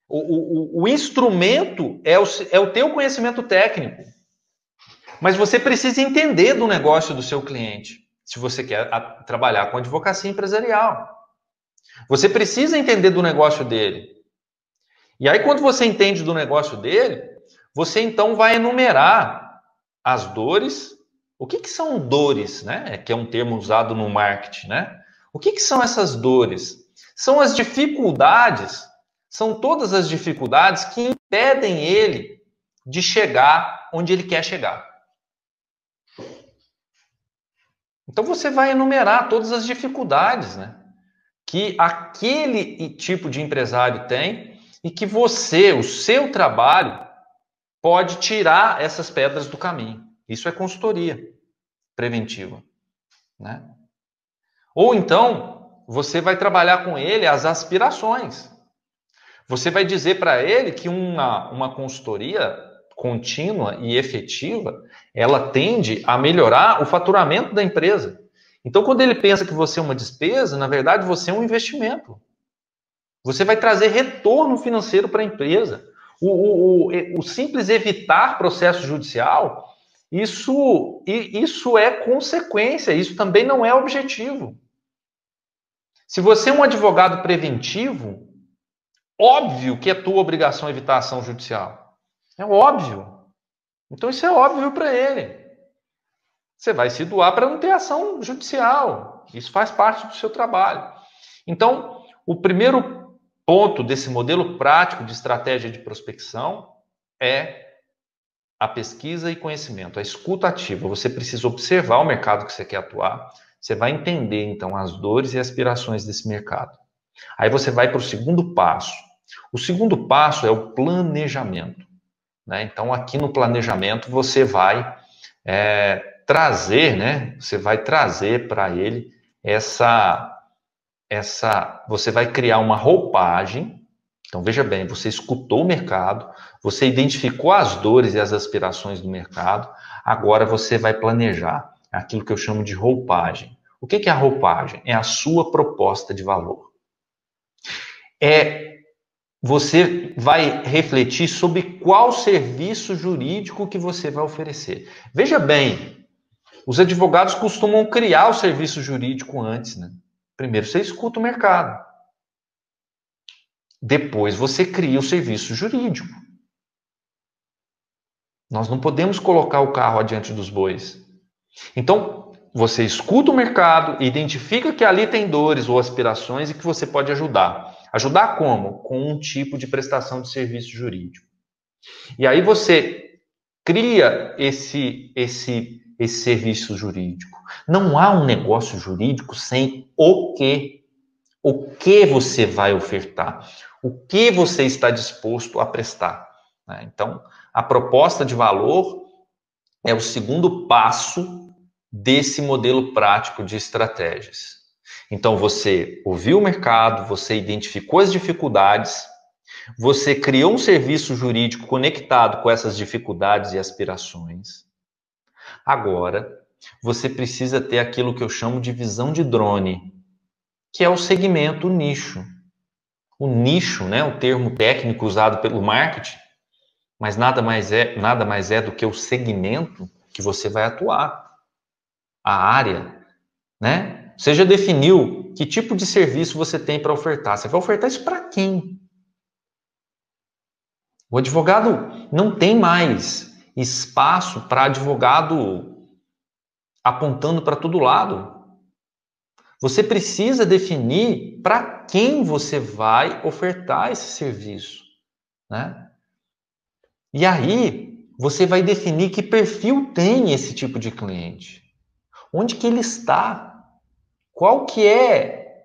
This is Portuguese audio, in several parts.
O instrumento é o teu conhecimento técnico. Mas você precisa entender do negócio do seu cliente, se você quer trabalhar com advocacia empresarial. Você precisa entender do negócio dele. E aí, quando você entende do negócio dele, você então vai enumerar as dores. O que são dores, né? Que é um termo usado no marketing, né? O que são essas dores? São as dificuldades, são todas as dificuldades que impedem ele de chegar onde ele quer chegar. Então você vai enumerar todas as dificuldades, né, que aquele tipo de empresário tem e que você, o seu trabalho, pode tirar essas pedras do caminho. Isso é consultoria preventiva, né? Ou então, você vai trabalhar com ele as aspirações. Você vai dizer para ele que uma consultoria contínua e efetiva, ela tende a melhorar o faturamento da empresa. Então, quando ele pensa que você é uma despesa, na verdade, você é um investimento. Você vai trazer retorno financeiro para a empresa. O simples evitar processo judicial, isso é consequência, isso também não é objetivo. Se você é um advogado preventivo, óbvio que é tua obrigação evitar ação judicial. É óbvio. Então isso é óbvio para ele. Você vai se doar para não ter ação judicial. Isso faz parte do seu trabalho. Então, o primeiro ponto desse modelo prático de estratégia de prospecção é a pesquisa e conhecimento, a escuta ativa. Você precisa observar o mercado que você quer atuar. Você vai entender, então, as dores e aspirações desse mercado. Aí você vai para o segundo passo. O segundo passo é o planejamento, né? Então, aqui no planejamento, você vai trazer, né? Você vai trazer para ele você vai criar uma roupagem. Então, veja bem, você escutou o mercado, você identificou as dores e as aspirações do mercado, agora você vai planejar aquilo que eu chamo de roupagem. O que é a roupagem? É a sua proposta de valor. Você vai refletir sobre qual serviço jurídico que você vai oferecer. Veja bem, os advogados costumam criar o serviço jurídico antes, né? Primeiro você escuta o mercado. Depois você cria o serviço jurídico. Nós não podemos colocar o carro adiante dos bois. Então, você escuta o mercado, identifica que ali tem dores ou aspirações e que você pode ajudar. Ajudar como? Com um tipo de prestação de serviço jurídico. E aí você cria esse serviço jurídico. Não há um negócio jurídico sem o quê. O que você vai ofertar? O que você está disposto a prestar? Então, a proposta de valor é o segundo passo desse modelo prático de estratégias. Então, você ouviu o mercado, você identificou as dificuldades, você criou um serviço jurídico conectado com essas dificuldades e aspirações. Agora, você precisa ter aquilo que eu chamo de visão de drone, que é o segmento nicho. O nicho, né, o termo técnico usado pelo marketing, mas nada mais é do que o segmento que você vai atuar, a área, né? Você já definiu que tipo de serviço você tem para ofertar. Você vai ofertar isso para quem? O advogado não tem mais espaço para advogado apontando para todo lado. Você precisa definir para quem você vai ofertar esse serviço, né? E aí, você vai definir que perfil tem esse tipo de cliente. Onde que ele está? Qual que é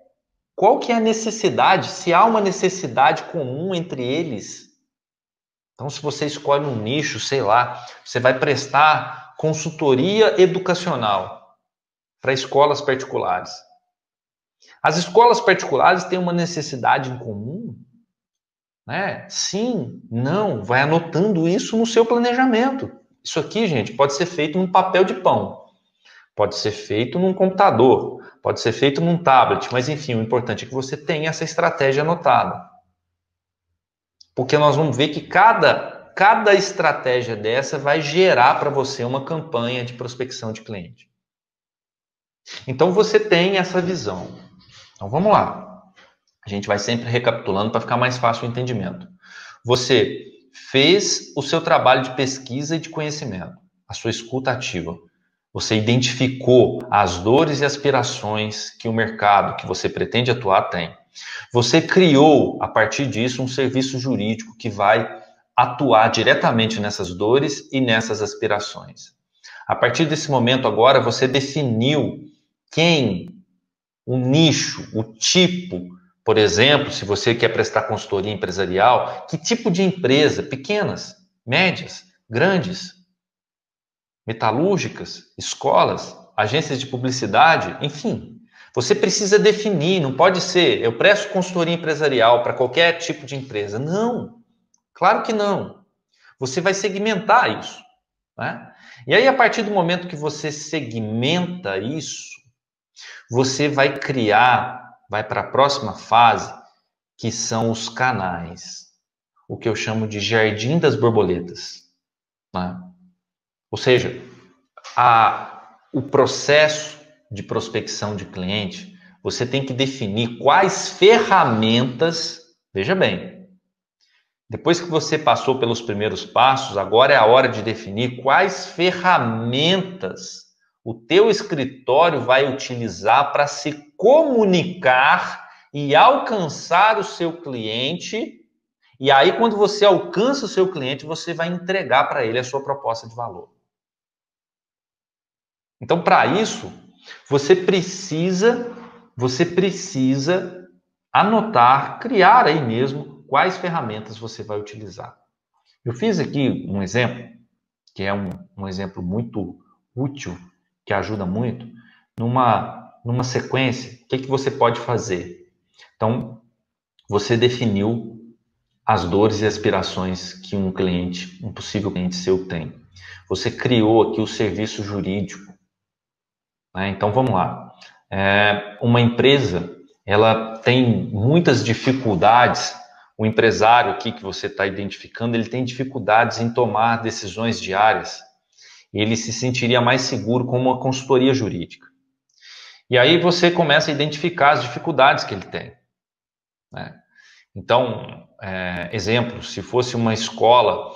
a necessidade? Se há uma necessidade comum entre eles. Então, se você escolhe um nicho, sei lá, você vai prestar consultoria educacional para escolas particulares. As escolas particulares têm uma necessidade em comum? Né? Sim, não, vai anotando isso no seu planejamento. Isso aqui, gente, pode ser feito num papel de pão, pode ser feito num computador, pode ser feito num tablet, mas enfim, o importante é que você tenha essa estratégia anotada. Porque nós vamos ver que cada estratégia dessa vai gerar para você uma campanha de prospecção de cliente. Então você tem essa visão. Então vamos lá. A gente vai sempre recapitulando para ficar mais fácil o entendimento. Você fez o seu trabalho de pesquisa e de conhecimento, a sua escuta ativa. Você identificou as dores e aspirações que o mercado que você pretende atuar tem. Você criou, a partir disso, um serviço jurídico que vai atuar diretamente nessas dores e nessas aspirações. A partir desse momento agora, você definiu quem, o nicho, o tipo, por exemplo, se você quer prestar consultoria empresarial, que tipo de empresa? Pequenas, médias, grandes, metalúrgicas, escolas, agências de publicidade, enfim. Você precisa definir, não pode ser, eu presto consultoria empresarial para qualquer tipo de empresa. Não, claro que não. Você vai segmentar isso, né? E aí, a partir do momento que você segmenta isso, você vai criar, vai para a próxima fase, que são os canais. O que eu chamo de jardim das borboletas, né? Ou seja, o processo de prospecção de cliente, você tem que definir quais ferramentas, veja bem, depois que você passou pelos primeiros passos, agora é a hora de definir quais ferramentas o teu escritório vai utilizar para se comunicar e alcançar o seu cliente. E aí, quando você alcança o seu cliente, você vai entregar para ele a sua proposta de valor. Então, para isso, você precisa anotar, criar aí mesmo quais ferramentas você vai utilizar. Eu fiz aqui um exemplo, que é um exemplo muito útil, que ajuda muito, numa sequência, o que você pode fazer? Então, você definiu as dores e aspirações que um possível cliente seu tem. Você criou aqui o serviço jurídico, né? Então, vamos lá. Uma empresa, ela tem muitas dificuldades. O empresário aqui que você está identificando, ele tem dificuldades em tomar decisões diárias. Ele se sentiria mais seguro com uma consultoria jurídica. E aí você começa a identificar as dificuldades que ele tem, né? Então, exemplo, se fosse uma escola,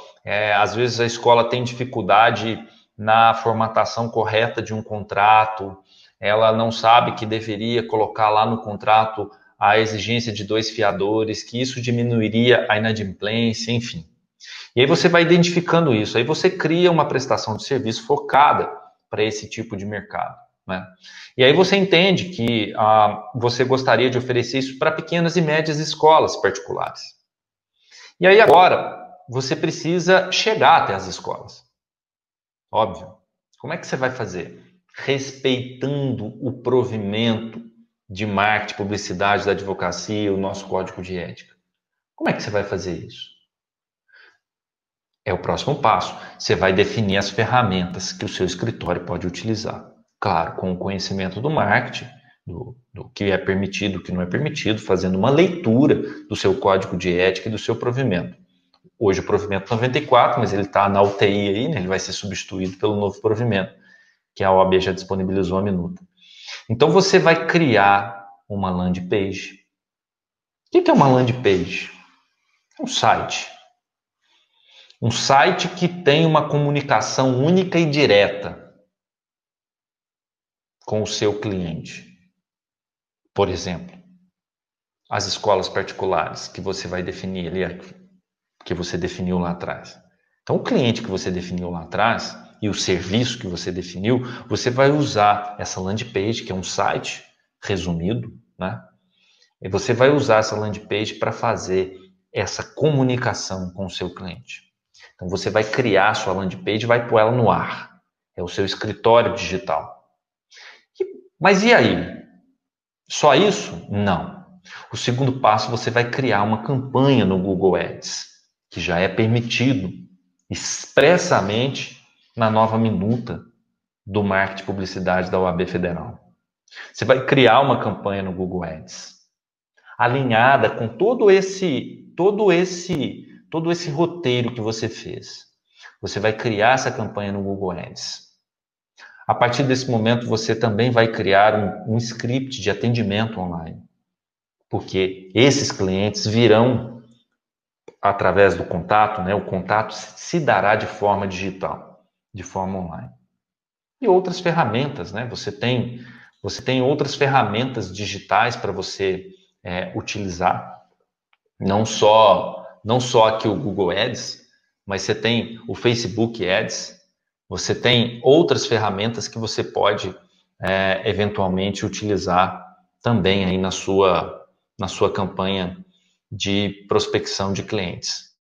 às vezes a escola tem dificuldade na formatação correta de um contrato, ela não sabe que deveria colocar lá no contrato a exigência de 2 fiadores, que isso diminuiria a inadimplência, enfim. E aí você vai identificando isso, aí você cria uma prestação de serviço focada para esse tipo de mercado, né? E aí você entende que você gostaria de oferecer isso para pequenas e médias escolas particulares. E aí agora você precisa chegar até as escolas. Óbvio. Como é que você vai fazer? Respeitando o provimento de marketing, publicidade da advocacia, o nosso código de ética. Como é que você vai fazer isso? É o próximo passo. Você vai definir as ferramentas que o seu escritório pode utilizar. Claro, com o conhecimento do marketing, do que é permitido, do que não é permitido, fazendo uma leitura do seu código de ética e do seu provimento. Hoje o provimento 94, mas ele está na UTI aí, né? Ele vai ser substituído pelo novo provimento, que a OAB já disponibilizou a minuta. Então você vai criar uma landing page. O que é uma landing page? É um site. Um site que tem uma comunicação única e direta com o seu cliente. Por exemplo, as escolas particulares que você vai definir ali, que você definiu lá atrás. Então, o cliente que você definiu lá atrás e o serviço que você definiu, você vai usar essa landing page, que é um site resumido, né? E você vai usar essa landing page para fazer essa comunicação com o seu cliente. Então, você vai criar a sua landing page e vai pôr ela no ar. É o seu escritório digital. Mas e aí? Só isso? Não. O segundo passo, você vai criar uma campanha no Google Ads, que já é permitido expressamente na nova minuta do marketing e publicidade da OAB Federal. Você vai criar uma campanha no Google Ads, alinhada com todo esse todo esse roteiro que você fez. Você vai criar essa campanha no Google Ads. A partir desse momento, você também vai criar um script de atendimento online, porque esses clientes virão através do contato, né? O contato se dará de forma digital, de forma online. E outras ferramentas, né? Você tem outras ferramentas digitais para você utilizar, não só aqui o Google Ads, mas você tem o Facebook Ads, você tem outras ferramentas que você pode eventualmente utilizar também aí na sua campanha de prospecção de clientes.